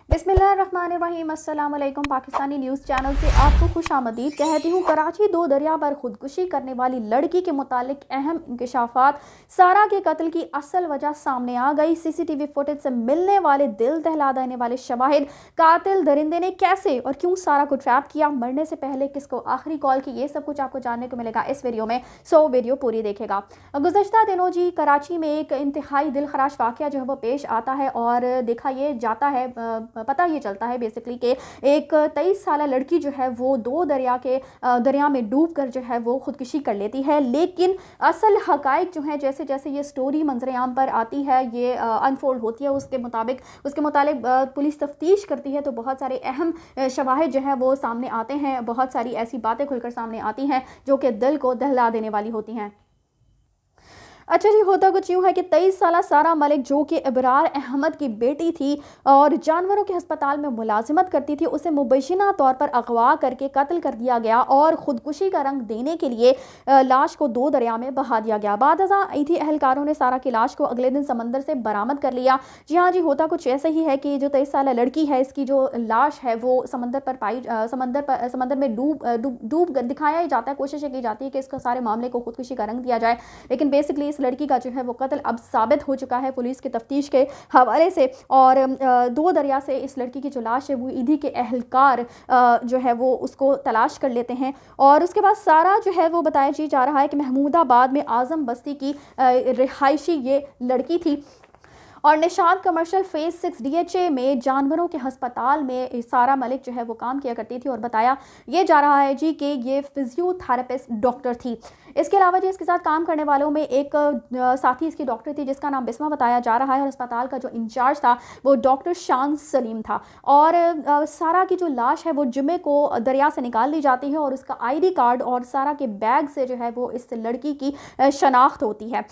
बिस्मिल्लाहिर्रहमानिर्रहीम। अस्सलाम वालेकुम। पाकिस्तानी न्यूज़ चैनल से आपको खुशामदीद कहती हूँ। कराची दो दरिया पर खुदकुशी करने वाली लड़की के मुतालिक अहम इंकशाफात। सारा के कत्ल की असल वजह सामने आ गई। सीसीटीवी फुटेज से मिलने वाले दिल दहला देने वाले शवाहिद। कातिल दरिंदे ने कैसे और क्यों सारा को ट्रैप किया, मरने से पहले किसको आखिरी कॉल की, ये सब कुछ आपको जानने को मिलेगा इस वीडियो में। सो वीडियो पूरी देखेगा। गुज़श्ता दिनों जी कराची में एक इंतहाई दिलखराश वाक़या जो है वो पेश आता है और देखा ये जाता है, पता ये चलता है बेसिकली कि एक 23 साल लड़की जो है वो दो दरिया में डूब कर जो है वो खुदकुशी कर लेती है। लेकिन असल हकाइक जो है, जैसे जैसे ये स्टोरी मंजरेआम पर आती है, ये अनफोल्ड होती है, उसके मुताबिक पुलिस तफ्तीश करती है तो बहुत सारे अहम शवाहिद जो है वो सामने आते हैं। बहुत सारी ऐसी बातें खुलकर सामने आती हैं जो कि दिल को दहला देने वाली होती हैं। अच्छा जी, होता कुछ यूँ है कि 23 साल सारा मलिक जो कि इब्रार अहमद की बेटी थी और जानवरों के अस्पताल में मुलाजिमत करती थी, उसे मुबैना तौर पर अगवा करके कत्ल कर दिया गया और ख़ुदकुशी का रंग देने के लिए लाश को दो दरिया में बहा दिया गया। बाद ईथी अहलकारों ने सारा की लाश को अगले दिन समंदर से बरामद कर लिया। जी हाँ जी, होता कुछ ऐसा ही है कि जो 23 साल लड़की है, इसकी जो लाश है वो समंदर में डूब दिखाया ही जाता है। कोशिश की जाती है कि इसको सारे मामले को खुदकुशी का रंग दिया जाए, लेकिन बेसिकली इस लड़की का जो है वो कत्ल अब साबित हो चुका है पुलिस की तफ्तीश के हवाले से। और दो दरिया से इस लड़की की जो लाश है वो ईदी के अहलकार जो है वो उसको तलाश कर लेते हैं। और उसके बाद सारा जो है वो बताया जा रहा है कि महमूदाबाद में आज़म बस्ती की रिहायशी ये लड़की थी और निशान कमर्शियल फेज 6 DHA में जानवरों के अस्पताल में सारा मलिक जो है वो काम किया करती थी। और बताया ये जा रहा है जी कि ये फिजियोथेरेपिस्ट डॉक्टर थी। इसके अलावा जी इसके साथ काम करने वालों में एक साथी इसकी डॉक्टर थी जिसका नाम बिस्मा बताया जा रहा है और अस्पताल का जो इंचार्ज था वो डॉक्टर शान सलीम था। और सारा की जो लाश है वो जुमे को दरिया से निकाल ली जाती है और उसका ID कार्ड और सारा के बैग से जो है वो इस लड़की की शनाख्त होती है।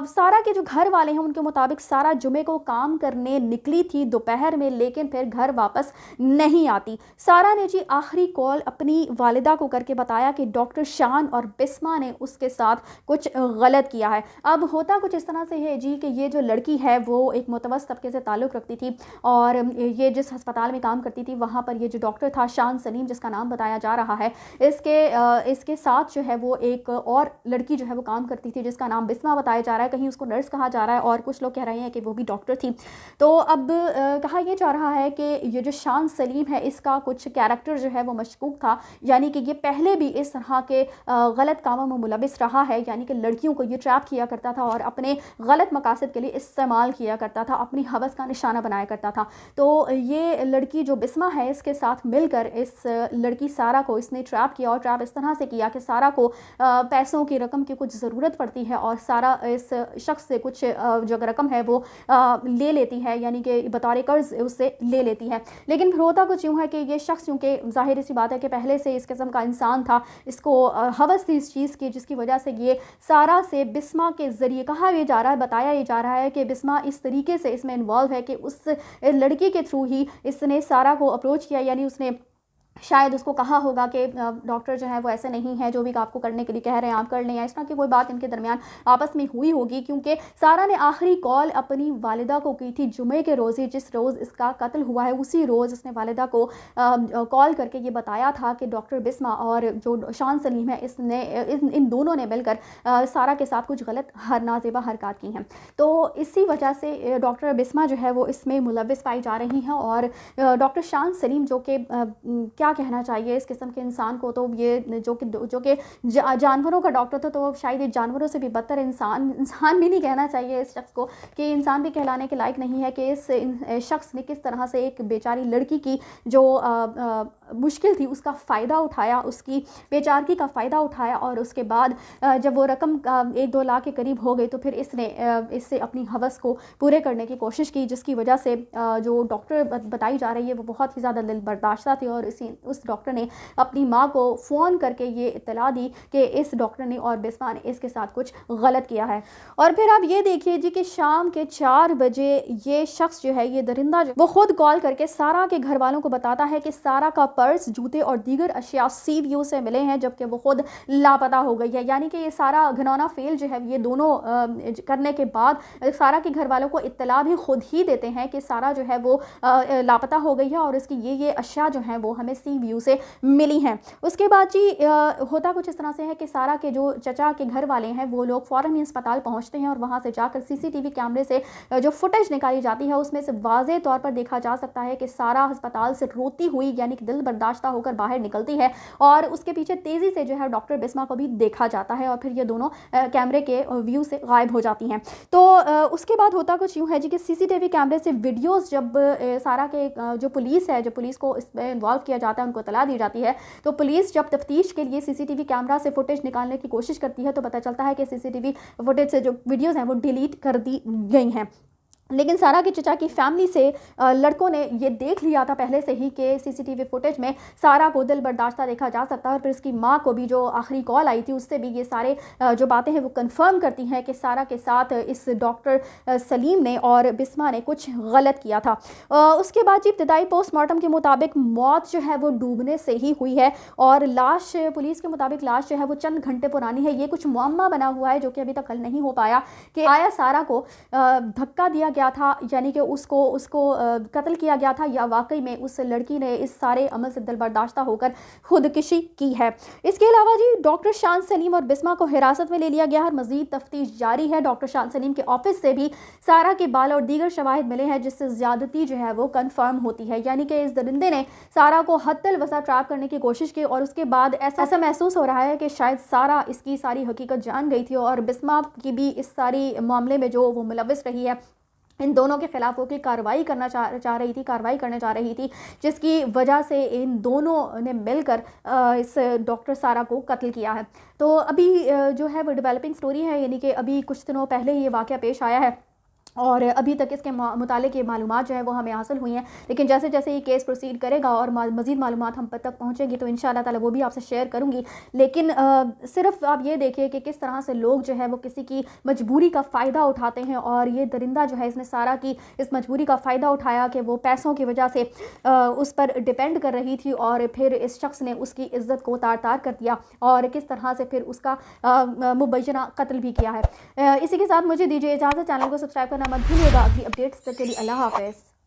सारा के जो घर वाले हैं उनके मुताबिक सारा जुमे को काम करने निकली थी दोपहर में, लेकिन फिर घर वापस नहीं आती। सारा ने जी आखिरी कॉल अपनी वालिदा को करके बताया कि डॉक्टर शान और बिस्मा ने उसके साथ कुछ गलत किया है। अब होता कुछ इस तरह से है जी कि ये जो लड़की है वो एक मुतवस्सित तबके से ताल्लुक़ रखती थी और ये जिस अस्पताल में काम करती थी वहाँ पर ये जो डॉक्टर था शान सलीम जिसका नाम बताया जा रहा है, इसके साथ जो है वो एक और लड़की जो है वो काम करती थी जिसका नाम बिस्मा बताया जा रहा है। कहीं उसको नर्स कहा जा रहा है और कुछ लोग कह रहे हैं कि वो भी डॉक्टर थी। तो अब कहा यह जा रहा है कि ये जो शान सलीम है इसका कुछ कैरेक्टर जो है वो मशकूक था, यानी कि ये पहले भी इस तरह के गलत कामों में मुलविस रहा है, यानी कि लड़कियों को ये ट्रैप किया करता था और अपने गलत मकासद के लिए इस्तेमाल किया करता था, अपनी हवस का निशाना बनाया करता था। तो ये लड़की जो बिस्मा है इसके साथ मिलकर इस लड़की सारा को इसने ट्रैप किया और ट्रैप इस तरह से किया कि सारा को पैसों की रकम की कुछ ज़रूरत पड़ती है और सारा इस शख्स से कुछ जो रकम है वो ले लेती है, यानी कि बतौर कर्ज उससे ले लेती है। लेकिन फिर होता कुछ यूँ है कि ये शख्स क्योंकि ज़ाहिर सी बात है कि पहले से इस किस्म का इंसान था, इसको हवस थी इस चीज़ की, जिसकी वजह से ये सारा से बिस्मा के ज़रिए कहा यह जा रहा है, बताया ये जा रहा है कि बिस्मा इस तरीके से इसमें इन्वॉल्व है कि उस लड़की के थ्रू ही इसने सारा को अप्रोच किया, यानी उसने शायद उसको कहा होगा कि डॉक्टर जो है वो ऐसे नहीं है, जो भी आपको करने के लिए कह रहे हैं आप कर लें, या इस तरह की कोई बात इनके दरमियान आपस में हुई होगी। क्योंकि सारा ने आखिरी कॉल अपनी वालिदा को की थी जुमे के रोज़ ही, जिस रोज़ इसका कत्ल हुआ है उसी रोज़ उसने वालिदा को कॉल करके ये बताया था कि डॉक्टर बिस्मा और जो शान सलीम है इन दोनों ने मिलकर सारा के साथ कुछ गलत नाजेबा हरकत की हैं। तो इसी वजह से डॉक्टर बिस्मा जो है वो इसमें मुलविस पाई जा रही हैं और डॉक्टर शान सलीम जो कि क्या कहना चाहिए इस किस्म के इंसान को, तो ये जो कि जानवरों का डॉक्टर था, तो शायद ये जानवरों से भी बदतर इंसान भी नहीं कहना चाहिए इस शख्स को, कि इंसान भी कहलाने के लायक नहीं है कि इस शख्स ने किस तरह से एक बेचारी लड़की की जो मुश्किल थी उसका फ़ायदा उठाया, उसकी बेचारगी का फ़ायदा उठाया और उसके बाद जब वो रकम 1-2 लाख के करीब हो गई तो फिर इससे अपनी हवस को पूरे करने की कोशिश की, जिसकी वजह से जो डॉक्टर बताई जा रही है वो बहुत ही ज़्यादा दिल बर्दाश्ता थी और इसी उस डॉक्टर ने अपनी माँ को फ़ोन करके ये इत्तला दी कि इस डॉक्टर ने और बिस्मा ने इसके साथ कुछ गलत किया है। और फिर आप ये देखिए जी कि शाम के 4 बजे ये शख्स जो है, ये दरिंदा जो वो खुद कॉल करके सारा के घर वालों को बताता है कि सारा का पर्स, जूते और दीगर अशिया सी व्यू से मिले हैं, जबकि वो खुद लापता हो गई है। यानी कि ये सारा घिनौना फेल जो है ये दोनों करने के बाद सारा के घर वालों को इत्तला भी खुद ही देते हैं कि सारा जो है वो लापता हो गई है और इसकी ये अशिया जो हैं वो हमें सी व्यू से मिली हैं। उसके बाद जी होता कुछ इस तरह से है कि सारा के जो चचा के घर वाले हैं वो लोग फ़ौरन ही अस्पताल पहुंचते हैं और वहां से जाकर सीसीटीवी कैमरे से जो फुटेज निकाली जाती है उसमें से वाज़ेह तौर पर देखा जा सकता है कि सारा अस्पताल से रोती हुई यानी कि दिल बर्दाश्ता होकर बाहर निकलती है और उसके पीछे तेज़ी से जो है डॉक्टर बिस्मा को भी देखा जाता है और फिर ये दोनों कैमरे के व्यू से गायब हो जाती हैं। तो उसके बाद होता कुछ यूँ है जी कि सीसीटीवी कैमरे से वीडियोज़ जब सारा के जो पुलिस है, जो पुलिस को इसमें इन्वॉल्व किया जाता है, उनको इत्तला दी जाती है, तो पुलिस जब तफ्तीश के लिए सीसीटीवी कैमरा से फुटेज निकालने की कोशिश करती है तो पता चलता है कि सीसीटीवी फुटेज से जो वीडियोस हैं वो डिलीट कर दी गई हैं। लेकिन सारा के चचा की फैमिली से लड़कों ने ये देख लिया था पहले से ही कि सीसीटीवी फुटेज में सारा को दिल बर्दाश्ता देखा जा सकता है और फिर इसकी माँ को भी जो आखिरी कॉल आई थी उससे भी ये सारे जो बातें हैं वो कंफर्म करती हैं कि सारा के साथ इस डॉक्टर सलीम ने और बिस्मा ने कुछ गलत किया था। उसके बाद इब्तदाई पोस्टमार्टम के मुताबिक मौत जो है वो डूबने से ही हुई है और लाश, पुलिस के मुताबिक लाश जो है वो चंद घंटे पुरानी है। ये कुछ मुअम्मा बना हुआ है जो कि अभी तक हल नहीं हो पाया कि आया सारा को धक्का दिया गया था, यानी कि उसको कत्ल किया गया था, या वाकई में उस लड़की ने इस सारे अमल से दिलबर्दाश्ता होकर खुदकुशी की है। इसके अलावा जी डॉक्टर शान सलीम और बिस्मा को हिरासत में ले लिया गया है और मजीद तफ्तीश जारी है। डॉक्टर शान सलीम के ऑफिस से भी सारा के बाल और दीगर शवाहिद मिले हैं जिससे ज्यादती जो है वो कंफर्म होती है, यानी कि इस दरिंदे ने सारा को हत्तल वसा ट्रैप करने की कोशिश की और उसके बाद ऐसा महसूस हो रहा है कि शायद सारा इसकी सारी हकीकत जान गई थी और बिस्मा की भी इस सारी मामले में जो वो मुलविस रही है, इन दोनों के खिलाफ वो की कार्रवाई करना कार्रवाई करने जा रही थी, जिसकी वजह से इन दोनों ने मिलकर इस डॉक्टर सारा को कत्ल किया है। तो अभी जो है वो डेवलपिंग स्टोरी है, यानी कि अभी कुछ दिनों पहले ये वाक़या पेश आया है और अभी तक इसके मुतालिक ये मालूमात जो है वो हमें हासिल हुई हैं, लेकिन जैसे जैसे ये केस प्रोसीड करेगा और मज़ीद मालूमात हम तक पहुँचेंगी तो इंशाअल्लाह ताला वो भी आपसे शेयर करूँगी। लेकिन सिर्फ आप ये देखिए कि किस तरह से लोग जो है वो किसी की मजबूरी का फ़ायदा उठाते हैं और ये दरिंदा जो है इसने सारा की इस मजबूरी का फ़ायदा उठाया कि वो पैसों की वजह से उस पर डिपेंड कर रही थी और फिर इस शख्स ने उसकी इज़्ज़त को तार तार कर दिया और किस तरह से फिर उसका मुबैना कत्ल भी किया है। इसी के साथ मुझे दीजिए इजाज़त, चैनल को सब्सक्राइब करना मत भूलिएगा। अगली अपडेट्स तक के लिए अल्लाह हाफ़िज़।